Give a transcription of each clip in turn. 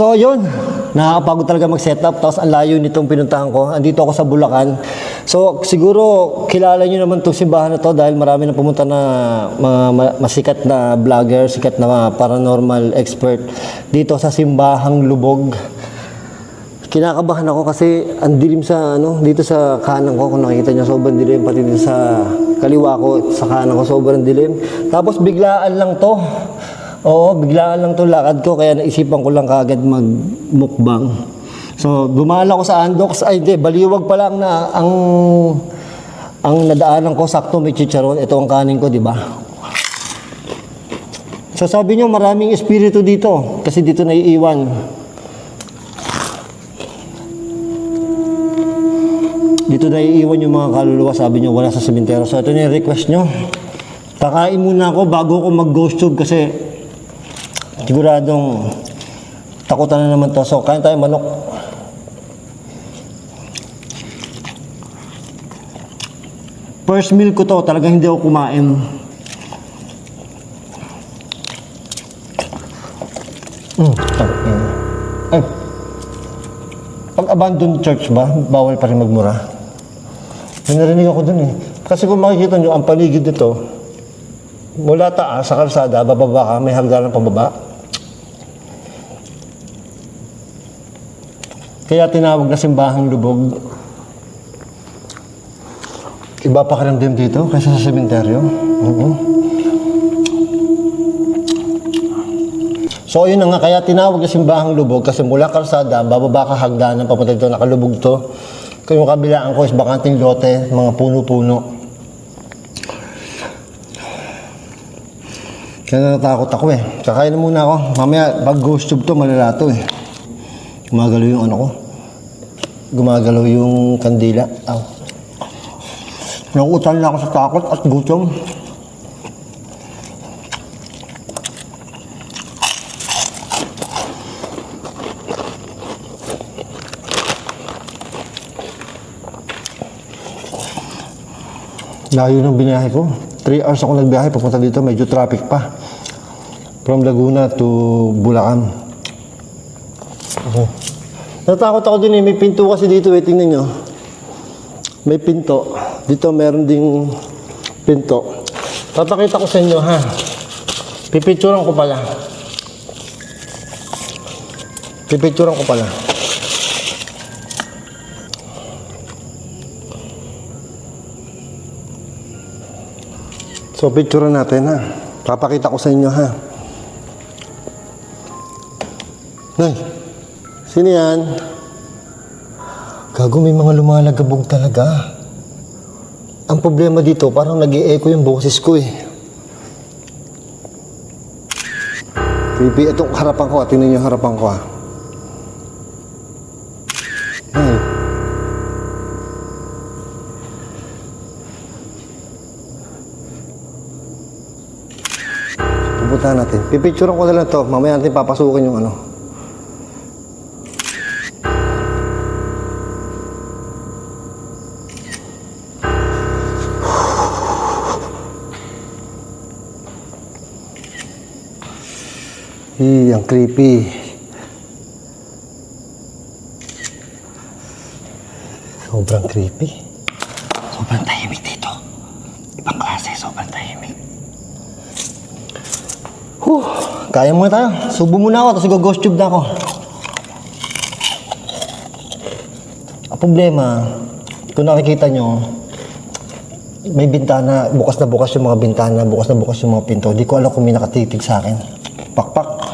So yun, nakakapagod talaga mag-setup. Tapos ang layo nitong pinuntahan ko. Andito ako sa Bulacan. So siguro kilala nyo naman itong simbahan na to dahil marami na pumunta na mga masikat na vlogger, sikat na paranormal expert dito sa Simbahang Lubog. Kinakabahan ako kasi ang dilim sa dito sa kanan ko, kung nakikita niyo sobrang dilim, pati dito sa kaliwa ko, sa kanan ko sobrang dilim. Tapos biglaan lang to. Oo, biglaan lang to lakad ko kaya naisipan ko lang kaagad magmukbang. So, dumaan ako sa Andox, Baliwag pa lang na ang nadaanan ko sakto may chicharon. Ito ang kanin ko, di ba? So, sabi niyo maraming espiritu dito kasi dito naiiwan. Dito naiiwan yung mga kaluluwa, sabi nyo, wala sa sementeryo. So, ito na yung request nyo. Kakain muna ako bago ako mag-ghost tube kasi siguradong takutan na naman to. So, kain tayo manok. First meal ko to, talagang hindi ako kumain. Ay, pag abandoned church ba, bawal pa rin magmura? May narinig ako dun eh. Kasi kung makikita nyo, ang paligid nito, mula taas sa kalsada, bababa ka, may hagdanan pababa. Kaya tinawag na Simbahang Lubog. Iba pa karamdam dito kaysa sa sementeryo. So yun na nga, kaya tinawag na Simbahang Lubog kasi mula kalsada, bababa ka hagdanan, papunta dito, nakalubog to. Kaya yung kabilaan ko is bakanting lote, mga puno-puno. Kaya natakot ako eh. Kakain na muna ako. Mamaya, pag ghost tube to, malala to eh. Gumagalaw yung ano ko. Gumagalaw yung kandila. Aw. Nakuutan na ako sa takot at gutom. Layo ng biniyahe ko. 3 hours ako nagbiyahe. Papunta dito, medyo traffic pa. From Laguna to Bulacan. Natakot ako din eh. May pinto kasi dito eh. Tingnan nyo. May pinto. Dito meron ding pinto. Papakita ko sa inyo ha. Pipicturan ko pala. Pipicturan ko pala. So, picture natin ha. Papakita ko sa inyo ha. Nay, sino yan? Gago, may mga lumalagabog talaga. Ang problema dito, parang nag-i-echo yung boses ko eh. Creepy. Itong harapan ko, tingnan niyo yung harapan ko ha. Nay. Pupuntahan natin. Pipicturean ko na lang to. Mamaya natin papasukin yung ano. Ang creepy. Sobrang creepy. Sobrang tahimik dito. Ibang klase, sobrang tahimik. Kaya muna tayo. Subo muna ako, tapos go-ghost tube na ako. Ang problema, kung nakikita nyo, may bintana, bukas na bukas yung mga bintana, bukas na bukas yung mga pinto. Di ko alam kung may nakatitig sa akin. Pakpak.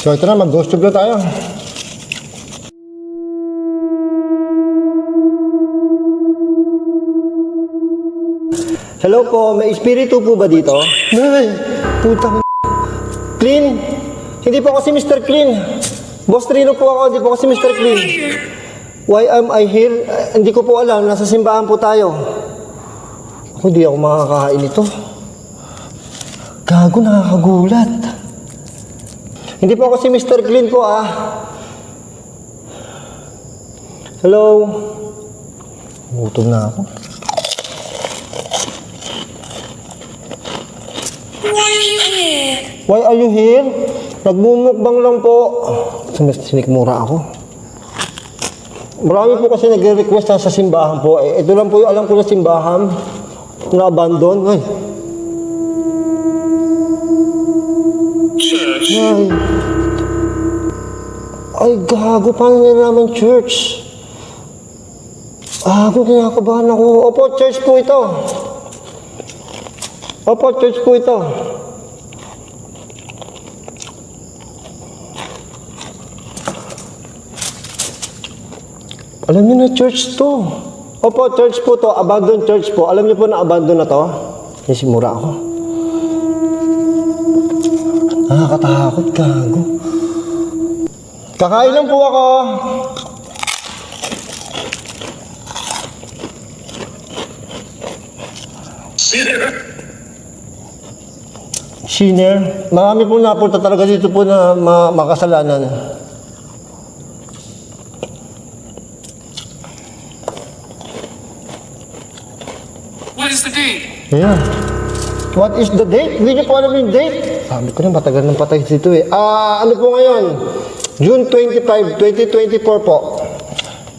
So ito na, mag-ghost tube na tayo. Hello po, may espiritu po ba dito? Ay, putang Clean? Hindi po ako si Mr. Clean. Boss Trino po ako, hindi po ako si Mr. Clean. Why am I here? Hindi ko po alam, nasa simbahan po tayo. Ako, hindi ako makakain ito. Gago, nakakagulat. Hindi po ako si Mr. Clean po ah. Hello? Gutom na ako. Why are you here? Why are you here? Nagmumukbang lang po. Sinikmura ako. Marami po kasi nagre-request na sa simbahan po. Eh, ito lang po yung alam ko na simbahan na abandon. Church. Ay, gago. Paano nila naman church? Ako kinakabahan ako. Opo, church po ito. Opo, church po ito. Alam niyo na church to. Opo, church po to. Abandoned church po. Alam niyo po na abandon na to? Simura ako. Nakakatakot, gago. Kakain lang po ako. Sinner. Marami po napunta talaga dito po na makasalanan. What is the date? Yeah. What is the date? Hindi niyo po alam yung date. Sabi ko na, matagal nang patay dito eh. Ano po ngayon? June 25, 2024 po.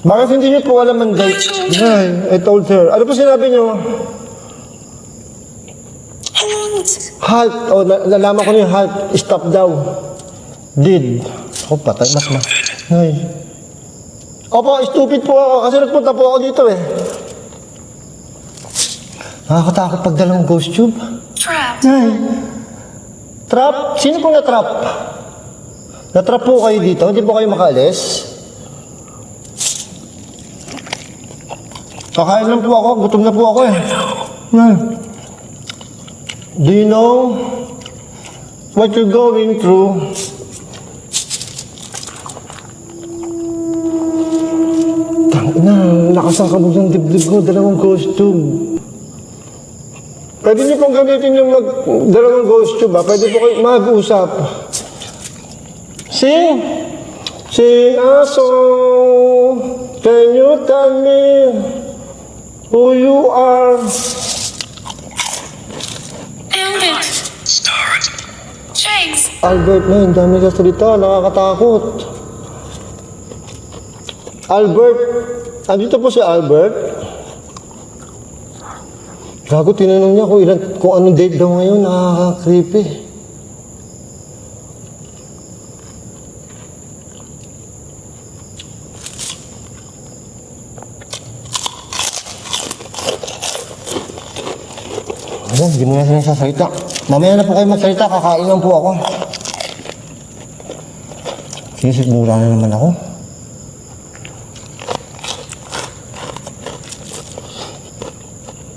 Bakit hindi niyo po alam ang date? Ay, I told her. Ano po sinabi niyo? Halt. O, nalaman ko na yung halt. Stop daw. Did. Ako, patay. Ay. Opo, stupid po ako. Kasi nagpunta po ako dito eh. Nakakatakot pag dalawang ghost tube. Trap. Ay. Trap? Sino po na-trap? Na-trap po kayo dito? Hindi po kayo makaalis? Kakain lang po ako. Gutom na po ako eh. Ay. Do you know what you're going through? Tangina, nakasakabog ng dibdib ko. Dalawang ghost tube. Pwede niyo pong gamitin yung dalawang ghost tube, ha? Pwede po kayo mag-usap. Sing a song. Can you tell me who you are? Albert. Start. Chase. Albert na, ang dami sa salita. Nakakatakot. Albert. Andito po si Albert. Gago, tinanong niya kung anong date daw ngayon. Nakaka-creepy. Ayan, hindi mo na sila sasalita. Mamaya na po kayo magsalita, kakain lang po ako. Sinisigmura na naman ako.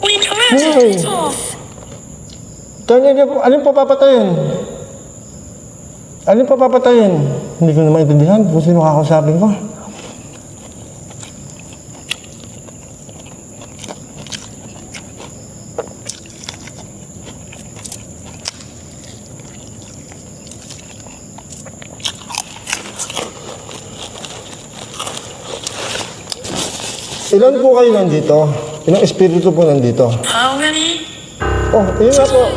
We commanded it off. Kanya niyo po, alin pa papatayin? Alin pa papatayin? Hindi ko na maintindihan kung sino kakausapin ko. Ilan po kayo nandito? Ilang espiritu po nandito? How many? Oh, yun nga po.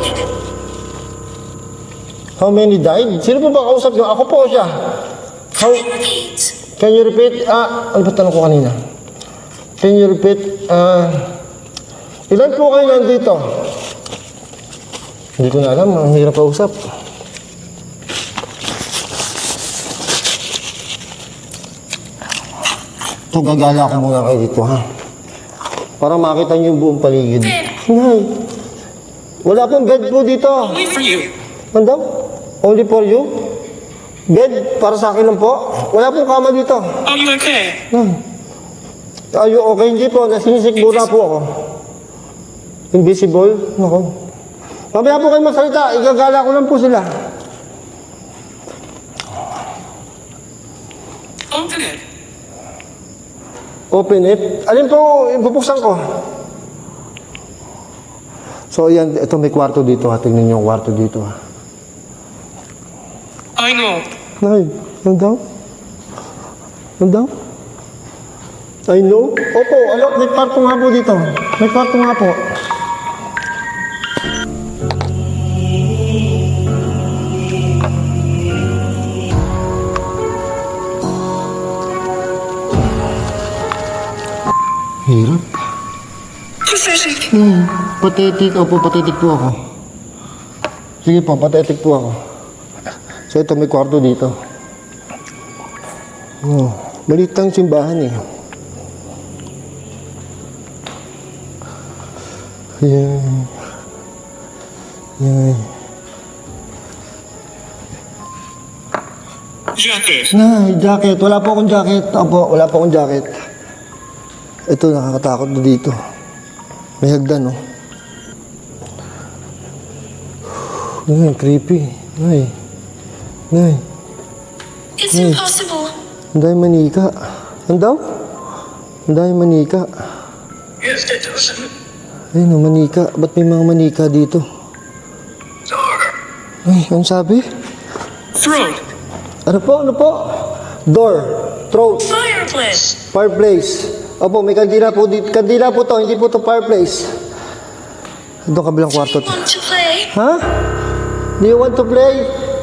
How many died? Sino po ba kausap nyo? Ako po siya. How, Repeat. can you repeat? Ano ba tanong ko kanina? Can you repeat? Ilan po kayo nandito? Hindi ko na alam. Ang hirap kausap. Ito, gagala ko muna kayo dito, ha? Para makita niyo yung buong paligid. Nay, wala pong bed po dito. Only for you. Ano? Only for you? Bed, para sa akin lang po. Wala pong kama dito. Are you okay? Are you okay? Hindi po, nasinisikmura po ako. Invisible? Nako. Mamaya po kayo magsalita, igagala ko lang po sila. Open it. Open it. Alin po, ibubuksan ko. So, yan, ito may kwarto dito, ha. Tingnan niyo yung kwarto dito, ha. I know. Nay, ano daw? Ano daw? I know. Opo, may kwarto nga po dito. May kwarto nga po. Hirap. Pathetic. Pathetic. Opo, pathetic po ako. Sige po, pathetic po ako. So ito, may kwarto dito. Oh, maliit lang simbahan eh. Yan. Yan. Jacket. Jacket. Wala po akong jacket. Opo, wala po akong jacket. Ito, nakakatakot na dito. May hagdan, oh. Ay, creepy. Ay. It's impossible. Ang dahil manika. Ang daw? Ang dahil manika. Yes, it doesn't. Ayun, manika. Ba't may mga manika dito? Door. Ay, ang sabi? Throat. Ano po? Door. Throat. Fireplace. Fireplace. Opo, may kandila po dito. Kandila po to, hindi po to fireplace. Ito kabilang Do kwarto. you want to play? Ha? Do you want to play?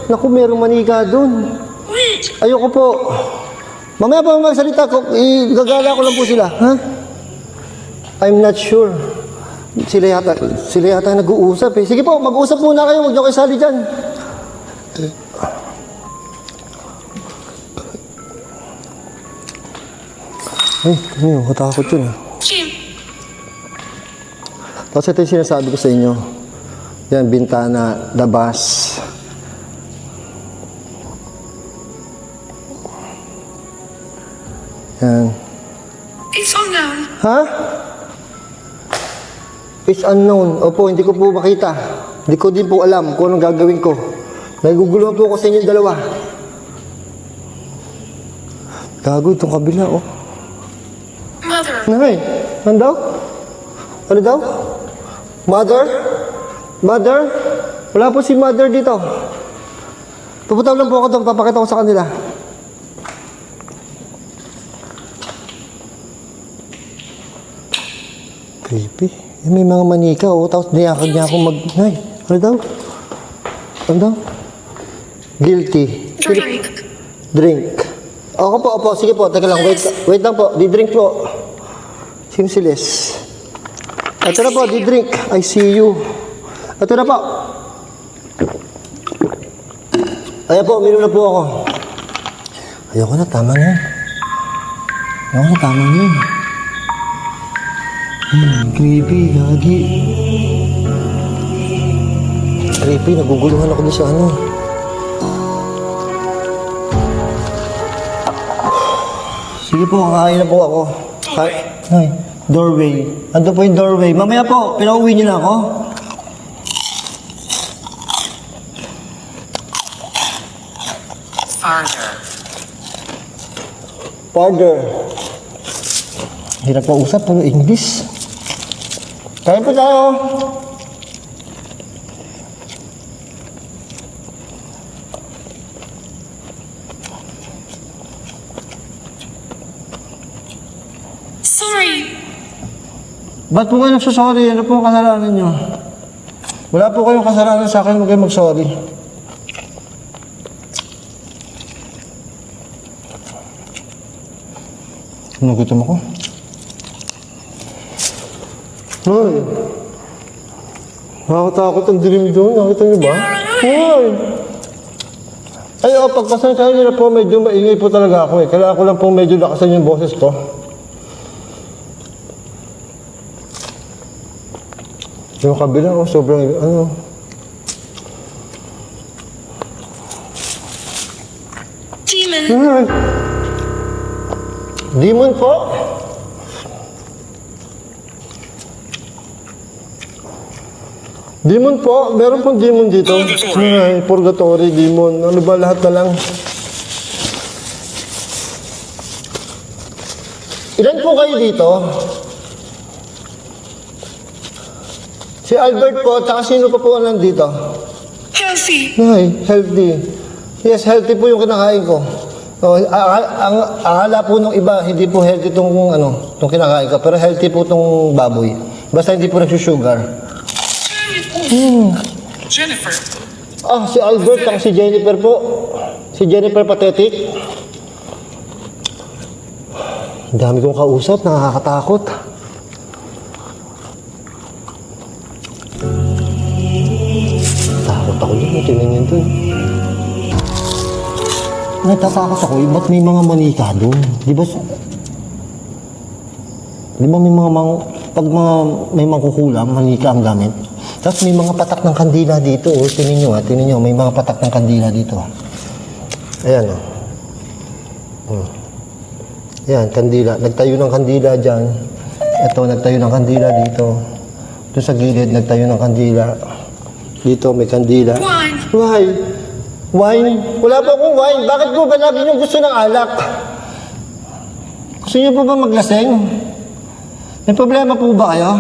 Naku, merong manika dun. Wait. Ayoko po. Mamaya pa magsalita ko, igagala ko lang po sila. Ha? I'm not sure. Sila yata nag-uusap eh. Sige po, mag-uusap muna kayo. Huwag niyo kayo sali dyan. Ay, katakot yun ah. Jim. Tapos ito yung sinasabi ko sa inyo. Yan, bintana, labas. Yan. It's unknown. Ha? It's unknown. Opo, hindi ko po makita. Hindi ko din po alam kung anong gagawin ko. Naguguluhan po ako sa inyo dalawa. Gago itong kabila, oh. Mother. Nay, ano daw? Ano daw? Mother? Mother? Wala po si mother dito. Pupunta lang po ako doon, papakita ko sa kanila. Creepy. Eh, may mga manika, oh. Tapos niyakag niya ako mag... Nay, ano daw? Ano daw? Guilty. Drink. Drink. Opo. Sige po, teka lang. Wait lang po. Di-drink po. Sino si Les? Ito na po, di-drink. I see you. Ito na po. Ayan po, uminom na po ako. Ayoko na, tama na yun. Creepy, gagi. Creepy, naguguluhan ako doon sa ano. Sige po, kakain na po ako. Ay, doorway. Ando po yung doorway. Mamaya po, pinauwi niyo na ako. Farther. Hirap pa usap, puro English. Kain po tayo. Sorry. Ba't po kayo nagsasorry? Ano po ang kasalanan nyo? Wala po kayong kasalanan sa akin, huwag kayo mag-sorry. Nagutom ako. Hoy! Nakakatakot ang dilim doon. Nakita niyo ba? Hoy! Ay, pagpasensyahan niyo na po, medyo maingay po talaga ako eh. Kailangan ko lang po medyo lakasan yung boses ko. Yung kabila, sobrang, ano. Demon. Ay! Demon po? Demon po? Meron pong demon dito? Ay, purgatory, demon. Ano ba lahat na lang? Ilan po kayo dito? Si Albert po, tsaka sino pa po nandito? Healthy. Ay, healthy. Yes, healthy po yung kinakain ko. Oh, ang akala po nung iba, hindi po healthy itong itong kinakain ko. Pero healthy po itong baboy. Basta hindi po nagsusugar. Jennifer. Ah, si Albert at si Jennifer po. Si Jennifer Pathetic. Ang dami kong kausap, nakakatakot. Takot ako dun, tingnan yun dun. Natatakot ako, ba't may mga manika dun? Di ba may mga may mangkukulam, manika ang gamit? Tapos may mga patak ng kandila dito, oh. Tingnan nyo, may mga patak ng kandila dito. Ayan, oh. Ayan, kandila. Nagtayo ng kandila dyan. Ito, nagtayo ng kandila dito. Ito sa gilid, nagtayo ng kandila. Dito, may kandila. Wine. Why? Wine? Wala po akong wine. Bakit po ba lagi nyo gusto ng alak? Gusto nyo po ba maglaseng? May problema po ba kayo?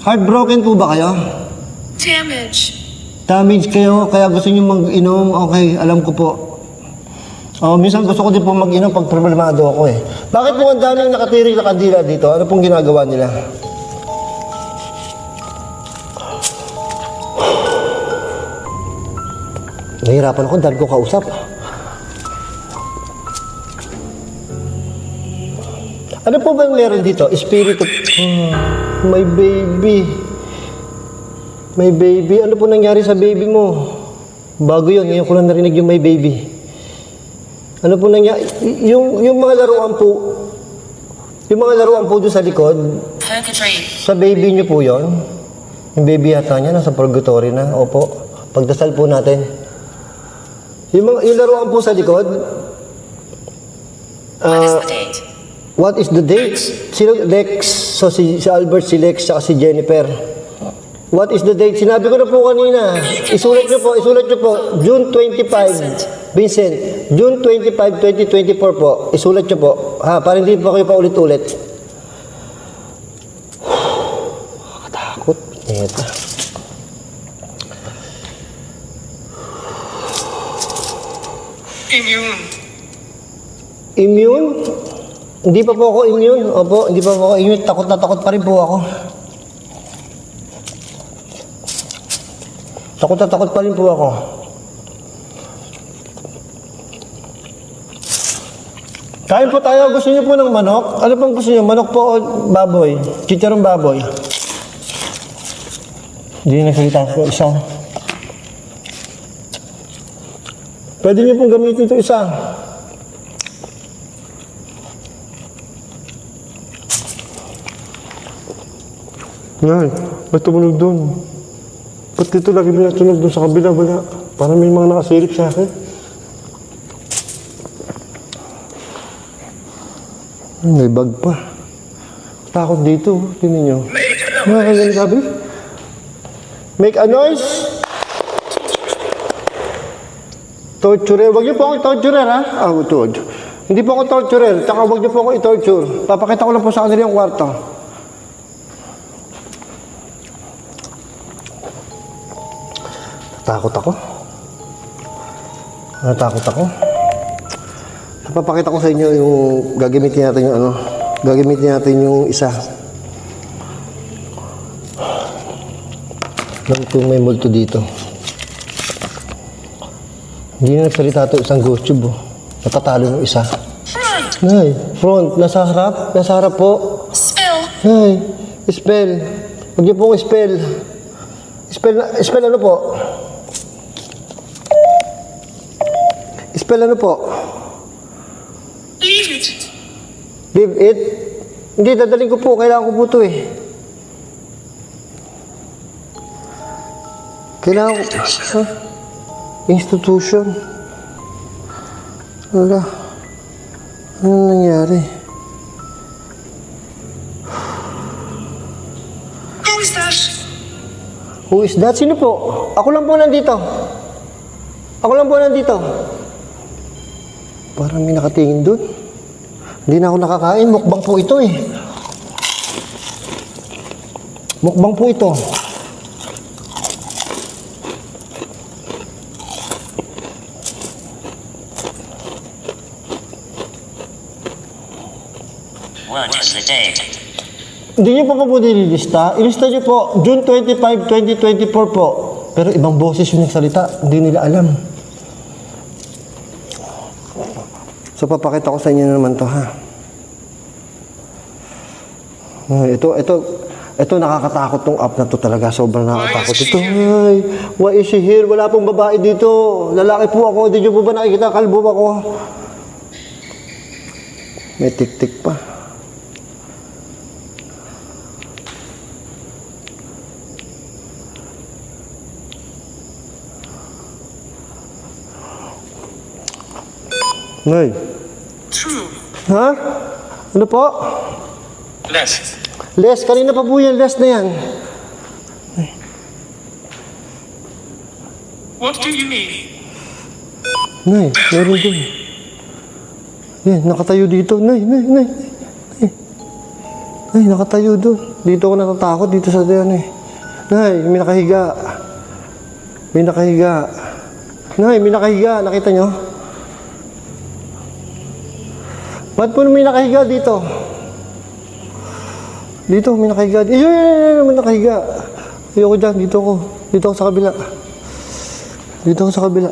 Heartbroken po ba kayo? Damage. Damage kayo, kaya gusto nyo mag-inom? Okay, alam ko po. Minsan gusto ko din po mag-inom pag problemado ako eh. Bakit po ang daming nakatirik na kandila dito? Ano pong ginagawa nila? Nahihirapan ako, dahil ko kausap. Ano po ba meron dito? Spirit of... my baby. My baby. Ano po nangyari sa baby mo? Bago yun, ngayon ko lang narinig yung my baby. Ano po nangyari? Yung mga laruan po, yung mga laruan po doon sa likod, sa baby niyo po yon. Yung baby yata niya, nasa purgatory na. Opo. Pagdasal po natin. Yung laruan po sa likod, what is the date? Sino? Lex. So si Albert, si Lex, saka si Jennifer. What is the date? Sinabi ko na po kanina. Isulat niyo po. June 25. Vincent, June 25, 2024 po. Isulat niyo po. Ha, para hindi po kayo paulit-ulit. Katakot. Eto. Immune. Immune? Hindi pa po ako immune. Opo, hindi pa po ako immune. Takot na takot pa rin po ako. Takot na takot pa rin po ako. Kain po tayo. Gusto niyo po ng manok? Ano pang gusto niyo? Manok po o baboy? Chicharong baboy. Hindi nagsalita ko isa. Pwede niyo pong gamitin ito isa. Yan. Ba't tumunog doon? Ba't dito lagi may natunog doon sa kabila? Wala. Parang may mga nakasilip sa akin. Ay, may bag pa. Takot dito. Tingnan nyo. Mga kanyang sabi? Make a noise. Torturer. Huwag niyo po akong torturer, ha? Hindi po ako torturer. Tsaka huwag niyo po ako i-torture. Papakita ko lang po sa kanila yung kwarto. Natakot ako. Napapakita ko sa inyo yung gagamitin natin yung gagamitin natin yung isa. Lang kung may multo dito. Hindi na nagsalita ito isang ghost tube. Natatalo yung isa. Front. Nay, front. Nasa harap. Nasa harap po. Spell. Nay, spell. Huwag niyo pong spell. Spell ano po? Spell ano po? Leave it. Leave it? Hindi, dadaling ko po. Kailangan ko po ito eh. Kailangan ko... Huh? Institution. Wala. Ano nangyari? Who is that? Who is that? Sino po? Ako lang po nandito. Parang may nakatingin dun. Hindi na ako nakakain. Mukbang po ito eh. Mukbang po ito. What is the date? Hindi niyo pa po nililista. Ilista niyo po, June 25, 2024 po. Pero ibang boses yung nagsalita. Hindi nila alam. So, papakita ko sa inyo naman to, ha? Ito nakakatakot tong app na to talaga. Sobrang nakakatakot. Ito, ay, why is she here? Wala pong babae dito. Lalaki po ako. Hindi niyo po ba nakikita? Kalbo ako. May tik-tik pa. Nay. True. Ha? Ano po? Less. Les, kanina pa po yan. Les na yan. What do you mean? Nay, meron din. Yan, nakatayo dito. Nay. Nay, nakatayo doon. Dito ako natatakot. Dito sa diyan eh. Nay, may nakahiga. May nakahiga. Nay, may nakahiga. Nakita nyo? Ba't po may nakahiga dito? Dito, may nakahiga. Ayun, may nakahiga. Ayoko dyan. Dito ako. Dito ako sa kabila. Dito ako sa kabila.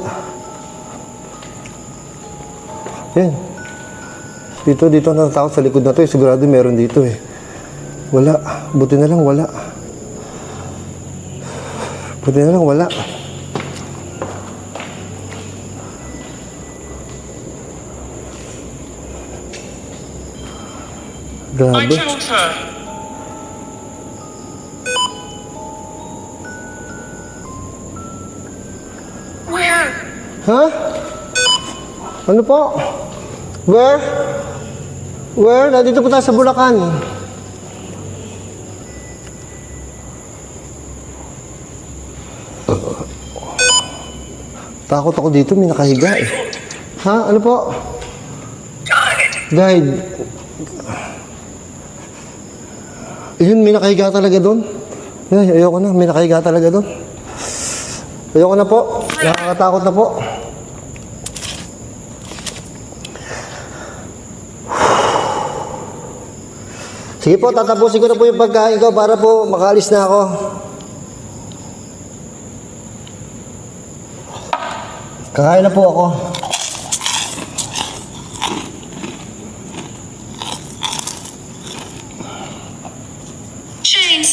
Yan. Dito natatakot sa likod na to. Sigurado meron dito eh. Wala. Buti na lang wala. Buti na lang wala. I Grabe. told her. Where? Ha? Ano po? Where? Where? Nandito po tayo sa Bulacan. Takot ako dito, may nakahiga eh. Ha? Ano po? Guide. Ayun, may nakahiga talaga doon. Ay, ayoko na, may nakahiga talaga doon. Ayoko na po. Nakakatakot na po. Sige po, tatapusin ko na po yung pagkain ko para po makaalis na ako. Kakain na po ako. Chains.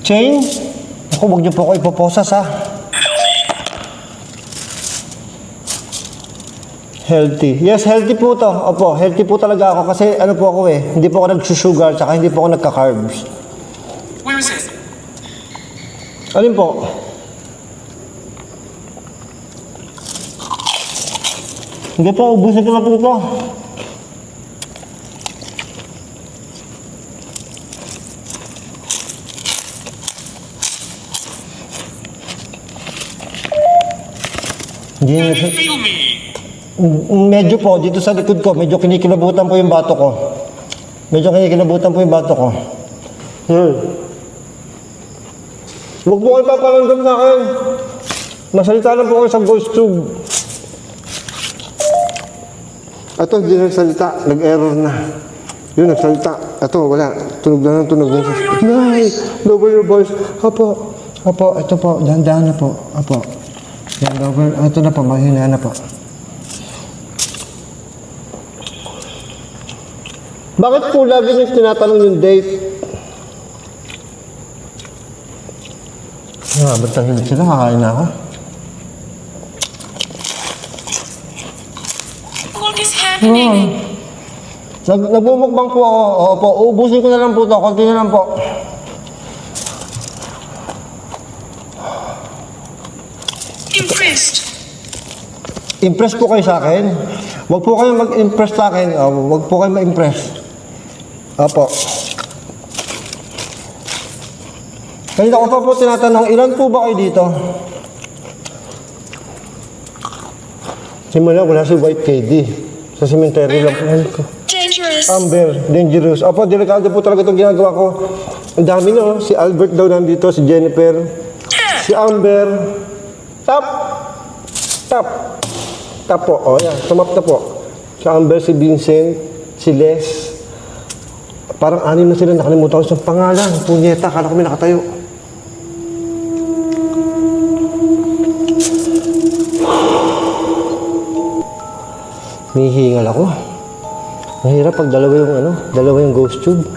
Chain? Ako, huwag niyo po ako ipoposas ha. Healthy. Yes, healthy po to. Opo, healthy po talaga ako kasi ano po ako eh. Hindi po ako nagsusugar tsaka hindi po ako nagka-carbs. Where is it? Alin po? Hindi po, ubusin ko na po ito. Hindi Can na you feel me? medyo po, dito sa likod ko, medyo kinikilabutan po yung bato ko. Medyo kinikilabutan po yung bato ko. Huwag po kayo paparamdam sa akin. Masalita lang po kayo sa voice tube. Ito, hindi nagsalita. Nag-error na. Yun, nagsalita. Ito, wala. Tunog na ng tunog. Nay, lower your voice. Apo. Apo, ito po. Dahan-dahan na po. Apo. Yan, lower. Ito na po. Mahina na po. Bakit po lagi niyo tinatanong yung date? Ba't tahimik sila? Kakain na ako. What is happening? Nagbumukbang po ako. Opo, uubusin ko na lang po ito. Konti na lang po. Impressed. Impress po kayo sa akin. Huwag po kayo mag-impress sa akin. Huwag po kayo ma-impress. Opo. Kanina ko pa po tinatanong, ilan po ba kayo dito? Simula, wala si White KD. Sa cemetery lang po. Dangerous. Amber, dangerous. Opo, delikado po talaga itong ginagawa ko. Ang dami no. Si Albert daw nandito, si Jennifer, si Amber. Tap! Tap! Tap po. O yan, tumap na po. Si Amber, si Vincent, si Les. Parang 6 na sila, nakalimutan ko sa pangalan. Punyeta, akala ko may nakatayo. Mihingal ako. Mahirap pag dalawa yung ghost tube.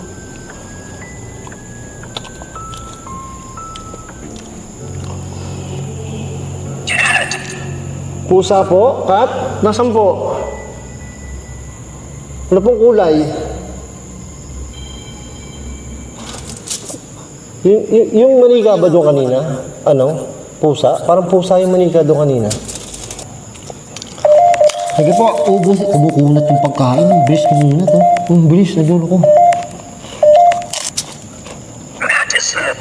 Pusa po? Kat? Nasaan po? Ano pong kulay? Yung manika ba doon kanina? Ano? Pusa? Parang pusa yung manika doon kanina. Sige po, ubos. Kumukunat yung pagkain. Bilis ko muna to. Bilis, nadulo ko.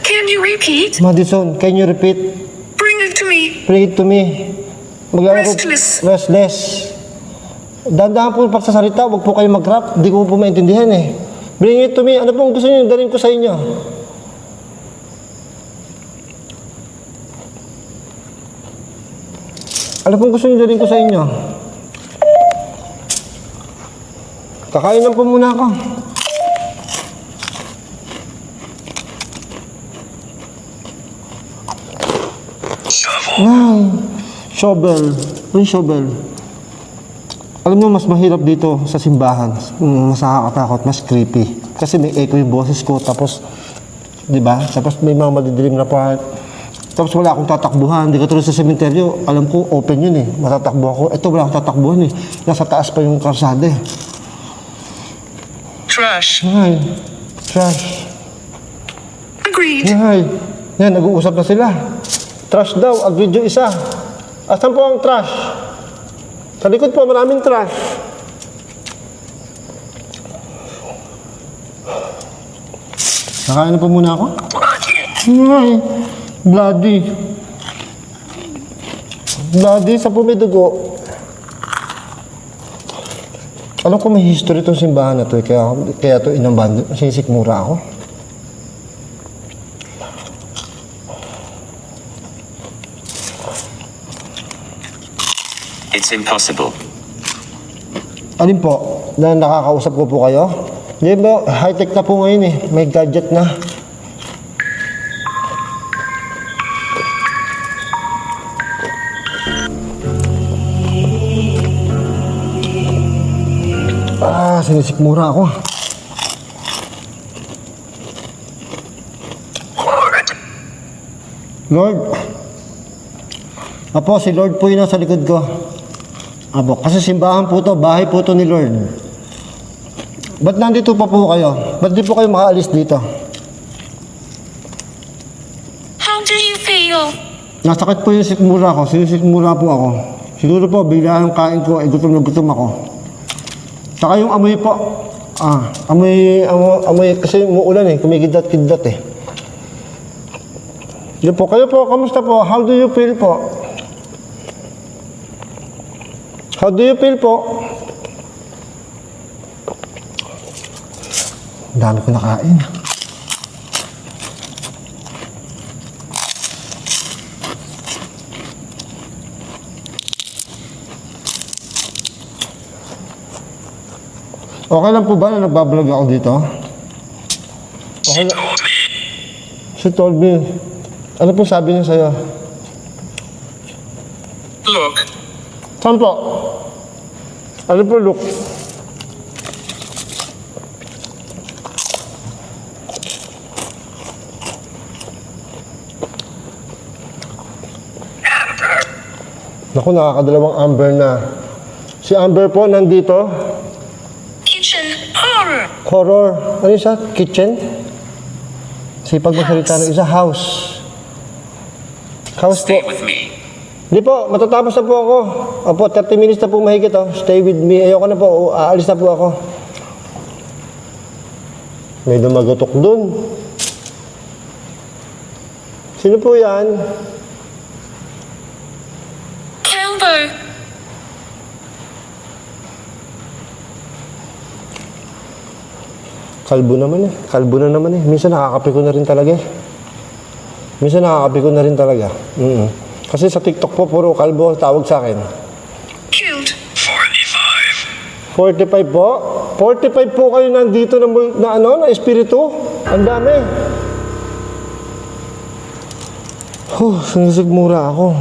Can you repeat? Madison, can you repeat? Bring it to me. Bring it to me. Restless. Restless. Dahan-dahan po pagsasalita, huwag po kayo mag-rap. Hindi ko po maintindihan eh. Bring it to me. Ano pong gusto niyo? Dalhin ko sa inyo. Ano pong gusto niyo dalhin ko sa inyo? Kakain lang po muna ako. Shovel. Ano yung shovel? Alam mo, mas mahirap dito sa simbahan. Mas nakakatakot, mas creepy. Kasi may echo yung boses ko, tapos, di ba? Tapos may mga madidilim na part. Tapos wala akong tatakbuhan. Di ka tulad sa sementeryo, alam ko, open yun eh. Matatakbuhan ko. Ito, wala akong tatakbuhan eh. Nasa taas pa yung karsada eh. Trash. Ay, trash. Agreed. Ay, yan, nag-uusap na sila. Trash daw, agreed yung isa. Asan po ang trash? Sa likod po, maraming trash. Nakain na po muna ako? Ay, bloody. Bloody, sa pumidugo. Alam ko may history itong simbahan na to, kaya ito inabandon. Sisikmura ako. It's impossible. Alin po? Na nakakausap ko po kayo? Hindi ba, high-tech na po ngayon eh. May gadget na. Sinisikmura ako. Lord. Apo, si Lord po yun nasa likod ko. Apo, kasi simbahan po to, bahay po to ni Lord. Ba't nandito pa po kayo? Ba't di po kayo makaalis dito? How do you feel? Nasakit po yung sikmura ko, sinisikmura po ako. Siguro po, bigla ang kain ko, gutom na gutom ako. Saka yung amoy po, amoy kasi umuulan eh, kumikidat-kidat eh. Yun po, kayo po, kamusta po? How do you feel po? How do you feel po? Ang dami ko nakain. Okay lang po ba na nagbablog ako dito? Okay lang. She told me. Ano po sabi niya sa'yo? Look. Saan po? Ano po look? Naku, nakakadalawang Amber na. Si Amber po nandito. Kitchen horror. Horror. Ano yun siya? Kitchen? Sipag magsalita ng isa. House. House po. Stay with me. Hindi po, matatapos na po ako. Opo, 30 minutes na po mahigit. Oh. Stay with me. Ayoko na po. Aalis na po ako. May dumagutok dun. Sino po yan? Calvo. Kalbo naman eh. Kalbo na naman eh. Minsan nakakapi ko na rin talaga eh. Minsan nakakapi ko na rin talaga. Kasi sa TikTok po, puro kalbo ang tawag sa akin. Killed. 45 po? 45 po kayo nandito na espiritu. Ang dami. Sinisigmura ako.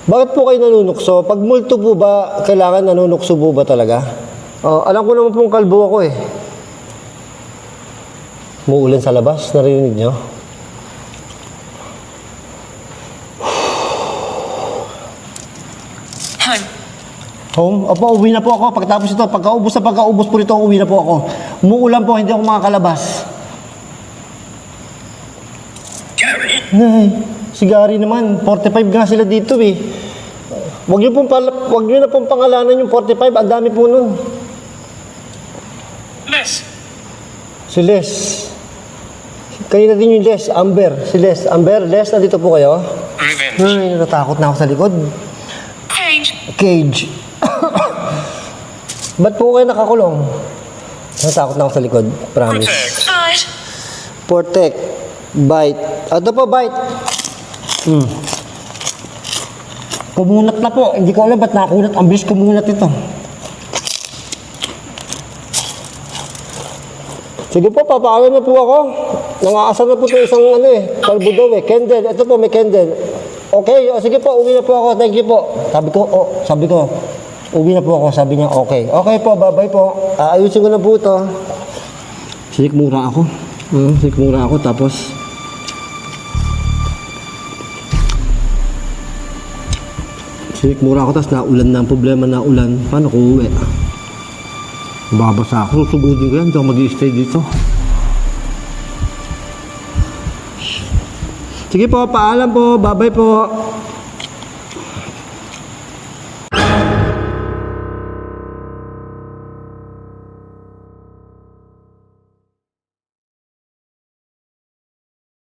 Bakit po kayo nanunukso? Pag multo po ba, kailangan nanunukso po ba talaga? Alam ko naman pong kalbo ako eh. Muulan sa labas, narinig nyo? Home. Home? Opo, uwi na po ako. Pagkatapos ito, pagkaubos po ito, uwi na po ako. Umuulan po, hindi ako makakalabas. Gary. Nay, si Gary naman, 45 nga sila dito eh. Huwag nyo na pong pangalanan yung 45, ang dami po nun. Les. Si Les. Kayo na din yung Les, Amber. Si Les, Amber, Les, nandito po kayo? Revenge. Ay, natatakot na ako sa likod. Cage. Cage. Ba't po kayo nakakulong? Natatakot na ako sa likod, promise. Protect. Bite. Protect. Bite. Ito po, bite. Kumunat na po. Hindi ko alam ba't nakunat. Ang bilis kumunat ito. Sige po, papaalam na po ako. Nangaasar na po ito isang kalbo daw eh. Candle. Ito po, may candle. Okay, sige po, uwi na po ako. Thank you po. Sabi ko, uwi na po ako. Sabi niya, okay. Okay po, bye-bye po. Ayusin ko na po ito. Sinikmura ako. Sinikmura ako, tapos sinikmura ako, tapos naulan na. Ang problema na ulan. Paano ko uwi? Babasa ako. Susugudin ko yan. Hindi ako mag-i-stay dito. Sige po, paalam po. Bye-bye po.